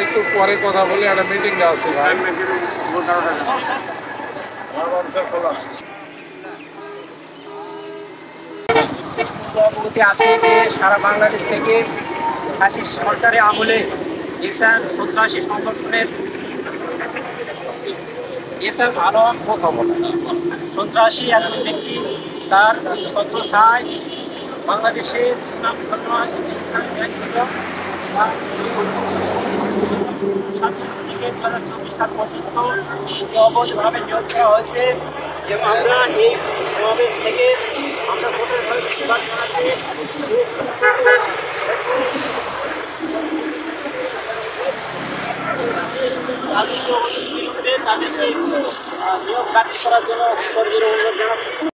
একটু পরে কথা বলে একটা মিটিং আছে আছে যে সারা বাংলাদেশ থেকে ফাঁসির সরকারের আমলে এসআর সন্ত্রাসী সংগঠনের এসআর ভালো সন্ত্রাসী একজন ব্যক্তি তার ছত্রছায়ায় বাংলাদেশের সুনামধন্য স্থান ছিল। 7 থেকে 2024 সাল পর্যন্ত যে অবৈধভাবে নিয়োগ করা হয়েছে এবং আমরা এই সমাবেশ থেকে আমরা কঠোরভাবে প্রতিবাদ জানাচ্ছি। তাদেরকে নিয়োগ বাতিল করার জন্য কর্মীর অনুরোধ জানাচ্ছি।